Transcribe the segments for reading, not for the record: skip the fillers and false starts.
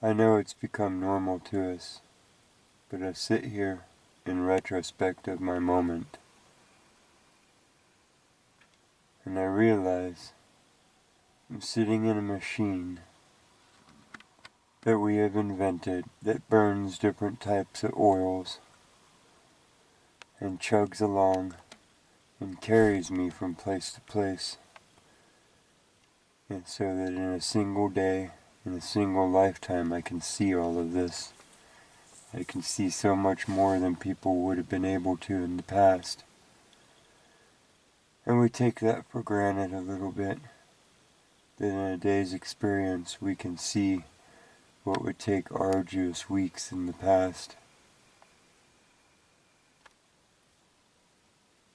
I know it's become normal to us, but I sit here in retrospect of my moment, and I realize I'm sitting in a machine that we have invented that burns different types of oils and chugs along and carries me from place to place, and so that in a single day, in a single lifetime, I can see all of this. I can see so much more than people would have been able to in the past. And we take that for granted a little bit, that in a day's experience we can see what would take arduous weeks in the past.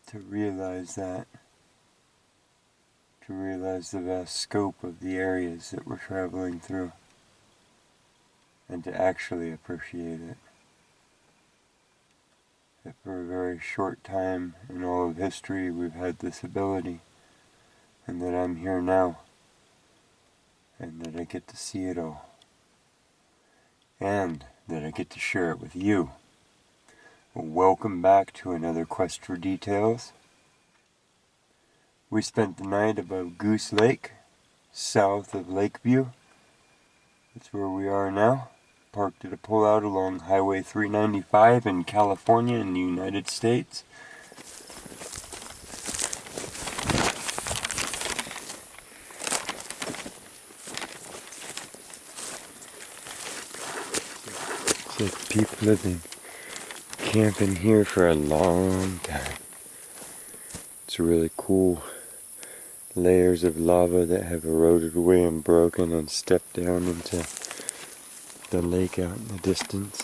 To realize that, to realize the vast scope of the areas that we're traveling through, and to actually appreciate it. That for a very short time in all of history we've had this ability, and that I'm here now, and that I get to see it all, and that I get to share it with you. Well, welcome back to another Quest for Details. We spent the night above Goose Lake, south of Lakeview. That's where we are now. Parked at a pullout along Highway 395 in California in the United States. It's like people have been camping here for a long time. It's really cool. Layers of lava that have eroded away and broken and stepped down into the lake out in the distance.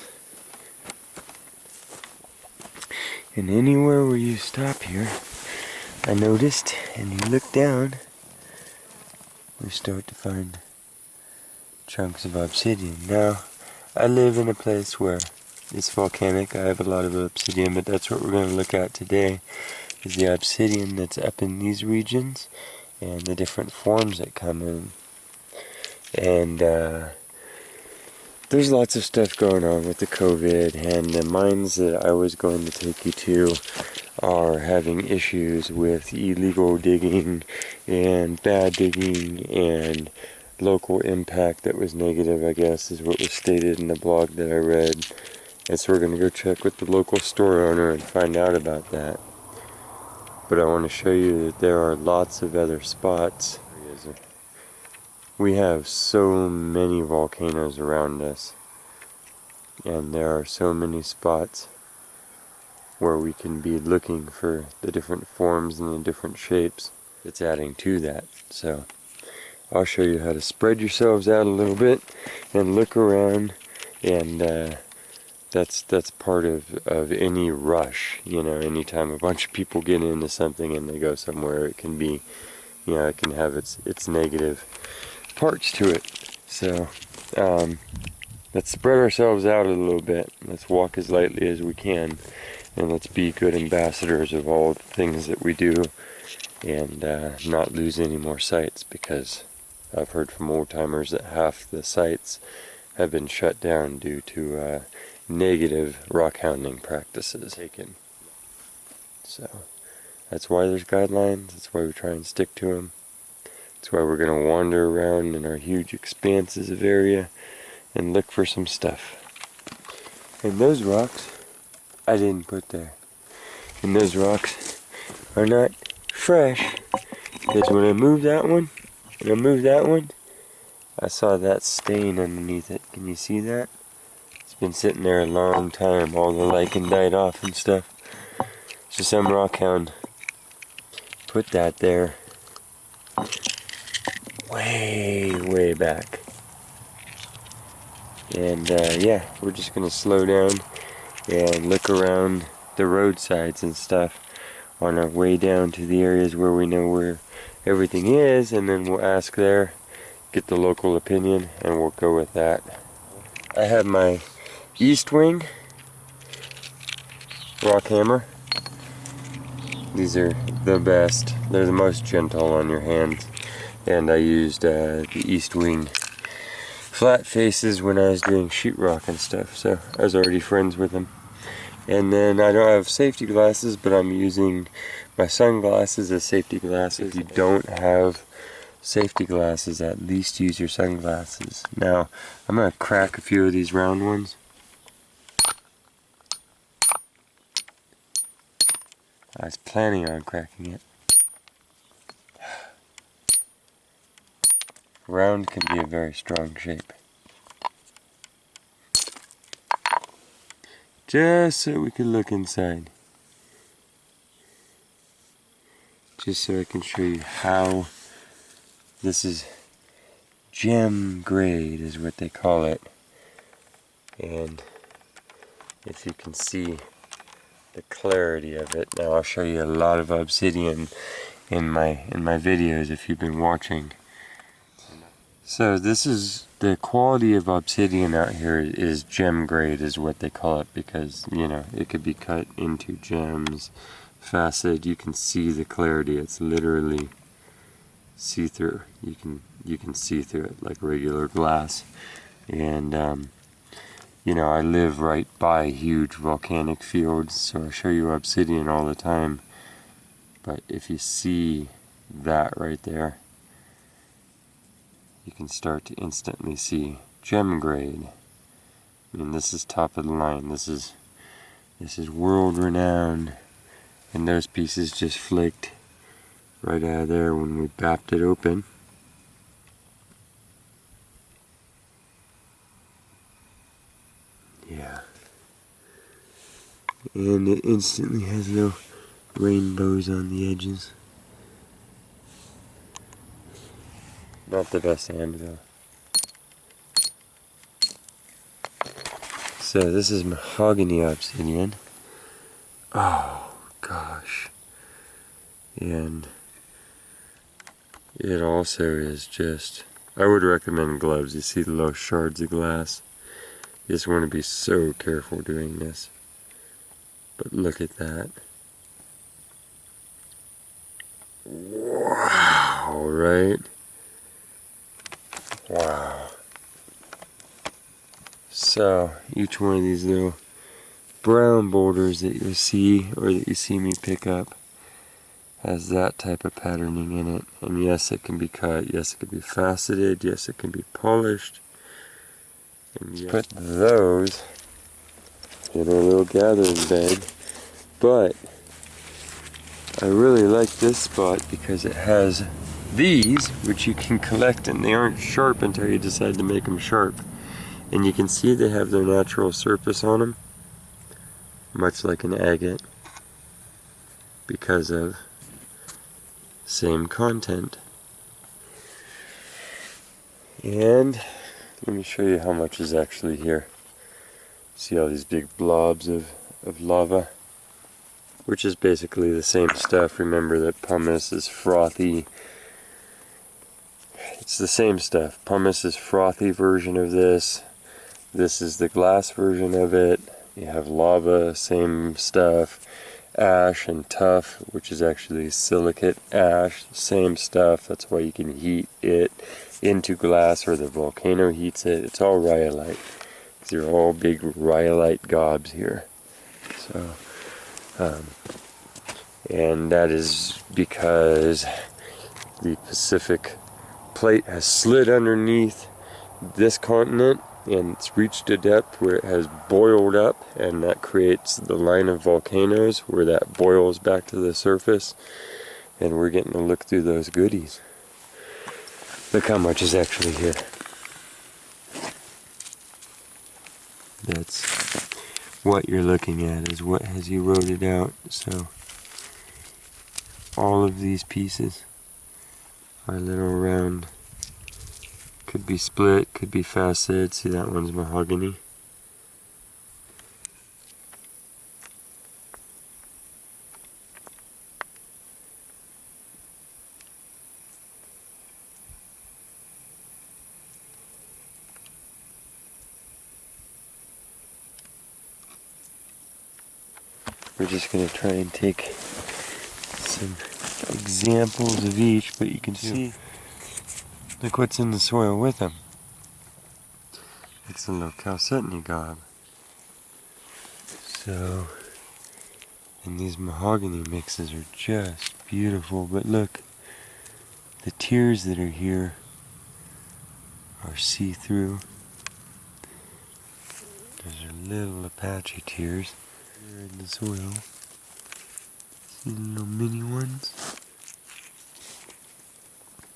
And anywhere where you stop here, I noticed, and you look down, we start to find chunks of obsidian. Now, I live in a place where it's volcanic. I have a lot of obsidian, but that's what we're going to look at today, is the obsidian that's up in these regions and the different forms that come in. And there's lots of stuff going on with the COVID, and the mines that I was going to take you to are having issues with illegal digging and bad digging and local impact that was negative, I guess, is what was stated in the blog that I read. And so we're going to go check with the local store owner and find out about that. But I want to show you that there are lots of other spots. We have so many volcanoes around us, and there are so many spots where we can be looking for the different forms and the different shapes. It's adding to that. So I'll show you how to spread yourselves out a little bit and look around, and that's part of any rush. You know, anytime a bunch of people get into something and they go somewhere, it can be, you know, it can have its negative parts to it. So let's spread ourselves out a little bit. Let's walk as lightly as we can, and let's be good ambassadors of all the things that we do, and not lose any more sites, because I've heard from old timers that half the sites have been shut down due to negative rockhounding practices taken. So that's why there's guidelines. That's why we try and stick to them. That's why we're going to wander around in our huge expanses of area and look for some stuff. And those rocks I didn't put there. And those rocks are not fresh, because when I moved that one and I moved that one, I saw that stain underneath it. Can you see that? It's been sitting there a long time. All the lichen died off and stuff. So some rockhound put that there way back. And yeah, we're just gonna slow down and look around the roadsides and stuff on our way down to the areas where we know where everything is, and then we'll ask there, get the local opinion, and we'll go with that. I have my East Wing rock hammer. These are the best. They're the most gentle on your hands. And I used the East Wing flat faces when I was doing sheetrock and stuff, so I was already friends with them. And then I don't have safety glasses, but I'm using my sunglasses as safety glasses. If you don't have safety glasses, at least use your sunglasses. Now, I'm going to crack a few of these round ones. I was planning on cracking it. Round can be a very strong shape. Just so we can look inside. Just so I can show you how this is gem grade is what they call it. And if you can see the clarity of it. Now I'll show you a lot of obsidian in my videos if you've been watching. So this is the quality of obsidian out here is gem grade is what they call it, because you know it could be cut into gems, facet. You can see the clarity. It's literally see-through. You can see through it like regular glass. And you know, I live right by huge volcanic fields, so I show you obsidian all the time. But if you see that right there, you can start to instantly see gem grade. I mean, this is top of the line. This is world renowned, and those pieces just flaked right out of there when we bapped it open. Yeah. And it instantly has little rainbows on the edges. Not the best hand though. So this is mahogany obsidian. Oh gosh. And it also is just, I would recommend gloves. You see the little shards of glass. You just want to be so careful doing this. But look at that. Wow, right? Wow. So, each one of these little brown boulders that you'll see, or that you see me pick up, has that type of patterning in it. And yes, it can be cut, yes, it can be faceted, yes, it can be polished. And yes, put those in our little gathering bed. But I really like this spot because it has these, which you can collect, and they aren't sharp until you decide to make them sharp. And you can see they have their natural surface on them, much like an agate, because of same content. And let me show you how much is actually here. See all these big blobs of lava, which is basically the same stuff. Remember that pumice is frothy. It's the same stuff. Pumice is frothy version of this. This is the glass version of it. You have lava, same stuff. Ash and tuff, which is actually silicate ash, same stuff. That's why you can heat it into glass, or the volcano heats it. It's all rhyolite. These are all big rhyolite gobs here. So, and that is because the Pacific plate has slid underneath this continent, and it's reached a depth where it has boiled up, and that creates the line of volcanoes where that boils back to the surface, and we're getting to look through those goodies. Look how much is actually here. That's what you're looking at, is what has eroded out. So all of these pieces are little round. Could be split, could be faceted. See, that one's mahogany. We're just going to try and take some examples of each, but you can see, look what's in the soil with them. It's a little chalcedony gob. So, and these mahogany mixes are just beautiful. But look, the tears that are here are see-through. Those are little Apache tears. They're in the soil. See the little mini ones?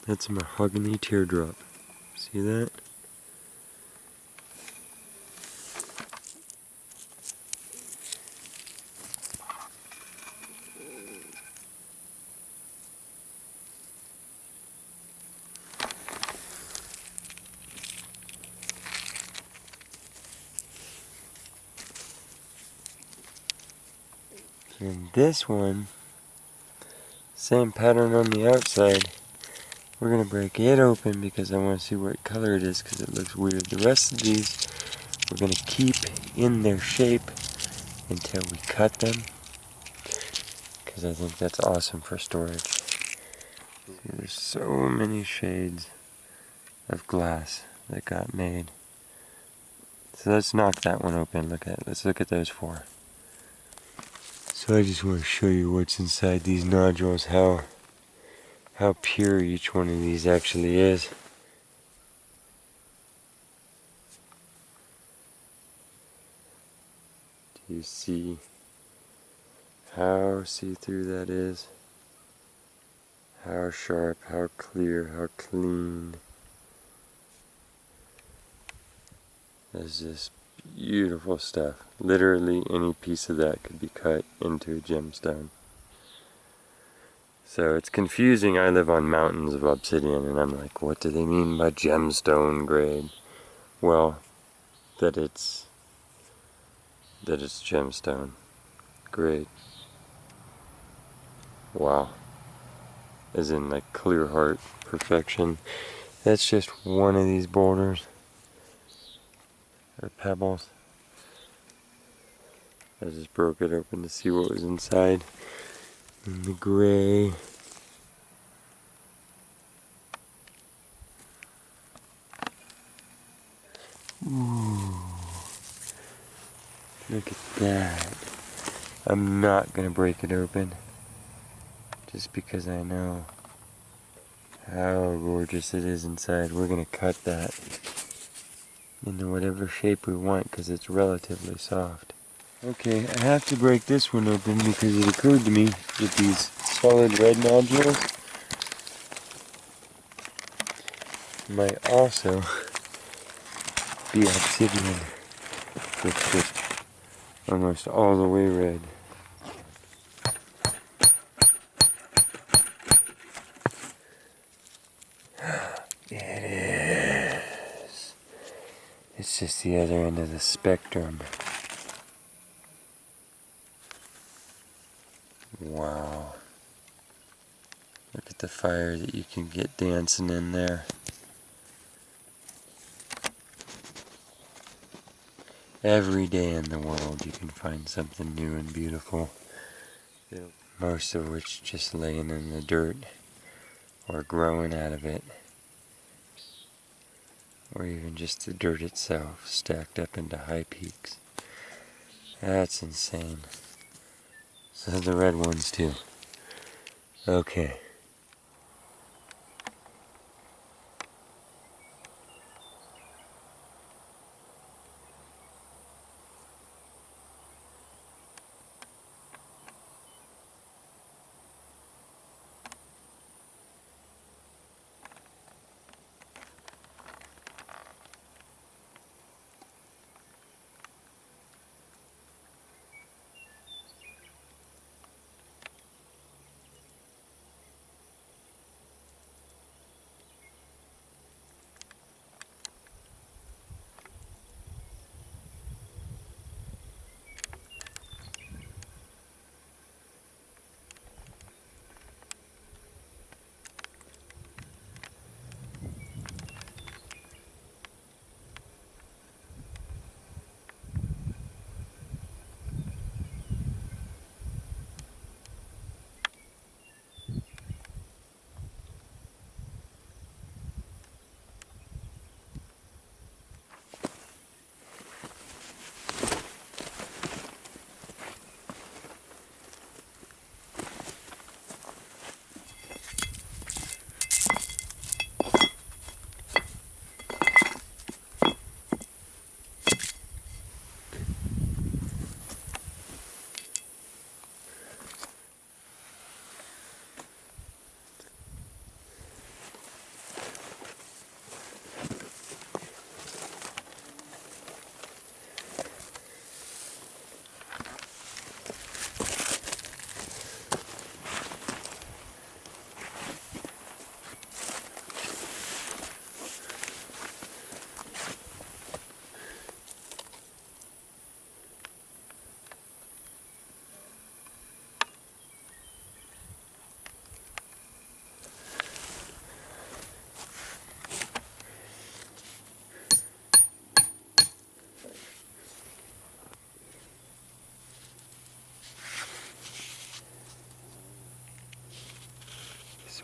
That's a mahogany teardrop. See that? And this one, same pattern on the outside. We're going to break it open because I want to see what color it is because it looks weird. The rest of these we're going to keep in their shape until we cut them because I think that's awesome for storage. See, there's so many shades of glass that got made. So let's knock that one open. Let's look at those four. So I just want to show you what's inside these nodules, how pure each one of these actually is. Do you see how see-through that is? How sharp, how clear, how clean. That's just beautiful stuff. Literally any piece of that could be cut into a gemstone. So it's confusing. I live on mountains of obsidian and I'm like, what do they mean by gemstone grade? Well, that it's gemstone grade. Wow. As in like clear heart perfection. That's just one of these boulders or pebbles. I just broke it open to see what was inside. And the gray. Ooh. Look at that. I'm not gonna break it open. Just because I know how gorgeous it is inside. We're gonna cut that into whatever shape we want because it's relatively soft. Okay, I have to break this one open because it occurred to me that these solid red nodules might also be obsidian, with just almost all the way red. It is. It's just the other end of the spectrum. Wow. Look at the fire that you can get dancing in there. Every day in the world you can find something new and beautiful. Most of which just laying in the dirt or growing out of it. Or even just the dirt itself stacked up into high peaks. That's insane. So the red ones too. Okay.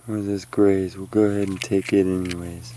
One of those grays, we'll go ahead and take it anyways.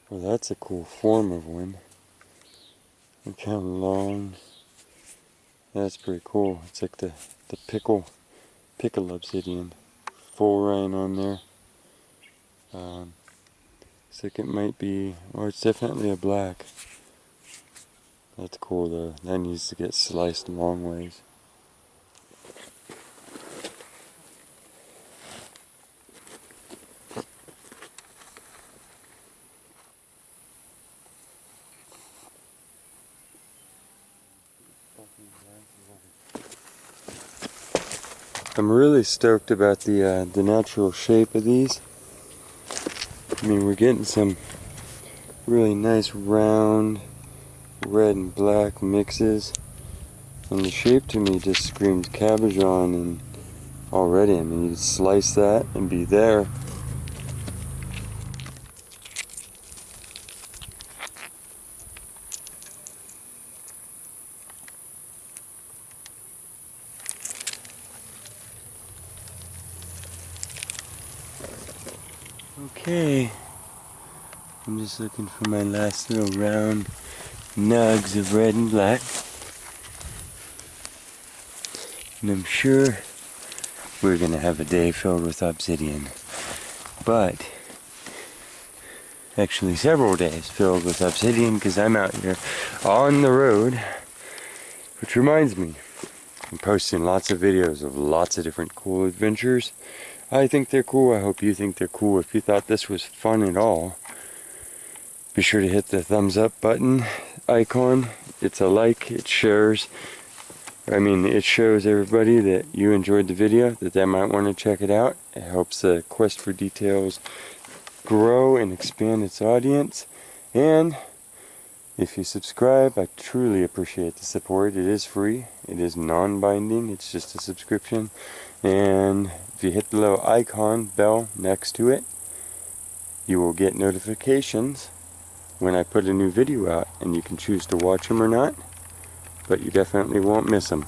Well, that's a cool form of one. Look how long. That's pretty cool. It's like the pickle obsidian. Full rind on there. Looks like it might be, or it's definitely a black. That's cool though. That needs to get sliced long ways. I'm really stoked about the natural shape of these. I mean, we're getting some really nice round red and black mixes, and the shape to me just screams cabochon. And already, I mean, you slice that and be there. Okay, I'm just looking for my last little round nugs of red and black, and I'm sure we're gonna have a day filled with obsidian, but actually several days filled with obsidian because I'm out here on the road. Which reminds me, I'm posting lots of videos of lots of different cool adventures. I think they're cool. I hope you think they're cool. If you thought this was fun at all, be sure to hit the thumbs up button icon. It's a like, it shares. It shows everybody that you enjoyed the video, that they might want to check it out. It helps the Quest for Details grow and expand its audience. And if you subscribe, I truly appreciate the support. It is free. It is non-binding. It's just a subscription. And if you hit the little icon bell next to it, you will get notifications when I put a new video out, and you can choose to watch them or not, but you definitely won't miss them.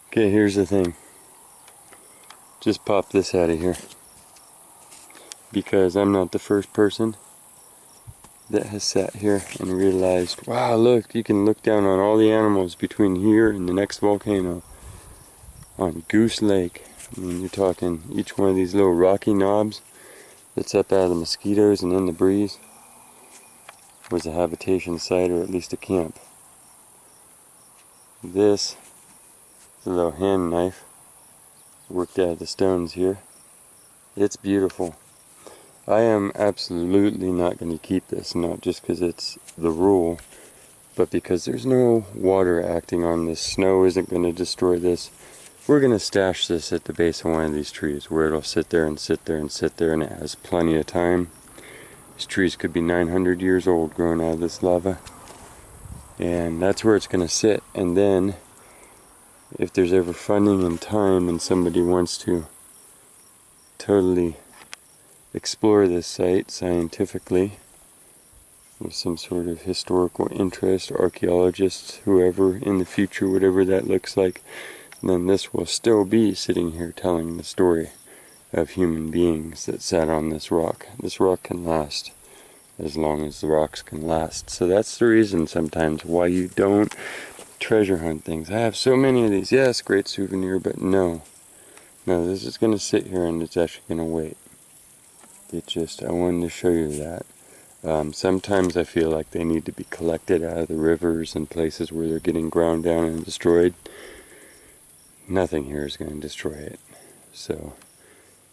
Okay, here's the thing. Just pop this out of here, because I'm not the first person that has sat here and realized, wow, look, you can look down on all the animals between here and the next volcano on Goose Lake. I mean, you're talking each one of these little rocky knobs that's up out of the mosquitoes and in the breeze was a habitation site, or at least a camp. This is a little hand knife worked out of the stones here. It's beautiful. I am absolutely not going to keep this, not just because it's the rule, But because there's no water acting on this, snow isn't going to destroy this. We're going to stash this at the base of one of these trees where it'll sit there and sit there and sit there, and it has plenty of time. These trees could be 900 years old growing out of this lava. And that's where it's going to sit. And then, if there's ever funding and time and somebody wants to totally explore this site scientifically, with some sort of historical interest, archaeologists, whoever in the future, whatever that looks like, then this will still be sitting here telling the story of human beings that sat on this rock. This rock can last as long as the rocks can last. So that's the reason sometimes why you don't treasure hunt things. I have so many of these. Yes, great souvenir, but no. No, this is going to sit here and it's actually going to wait. I wanted to show you that. Sometimes I feel like they need to be collected out of the rivers and places where they're getting ground down and destroyed. Nothing here is going to destroy it. So,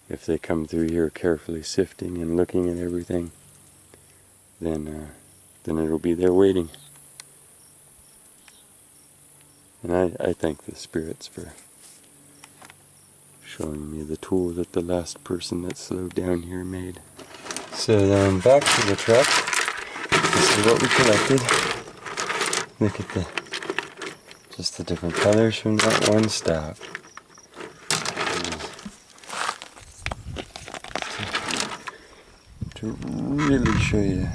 if they come through here carefully sifting and looking at everything, then it'll be there waiting. And I thank the spirits for showing me the tool that the last person that slowed down here made. So then back to the truck. This is what we collected. Look at just the different colors from that one stop. To really show you.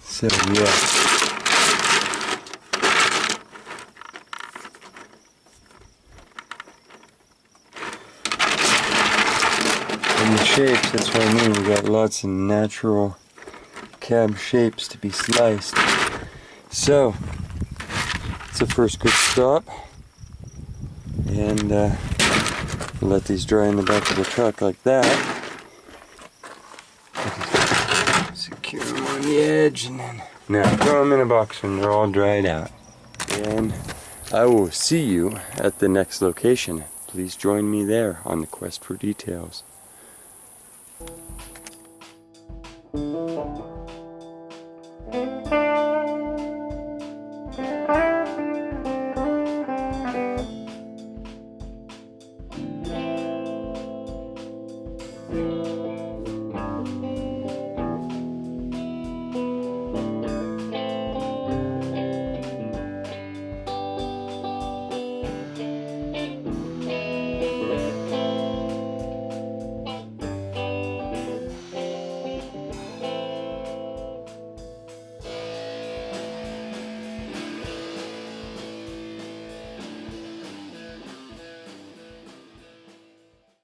So yeah. And the shapes, that's what I mean, we got lots of natural cab shapes to be sliced. So, it's the first good stop. And let these dry in the back of the truck like that. Secure them on the edge and then now throw them in a box when they're all dried out. And I will see you at the next location. Please join me there on the quest for details. Thank you.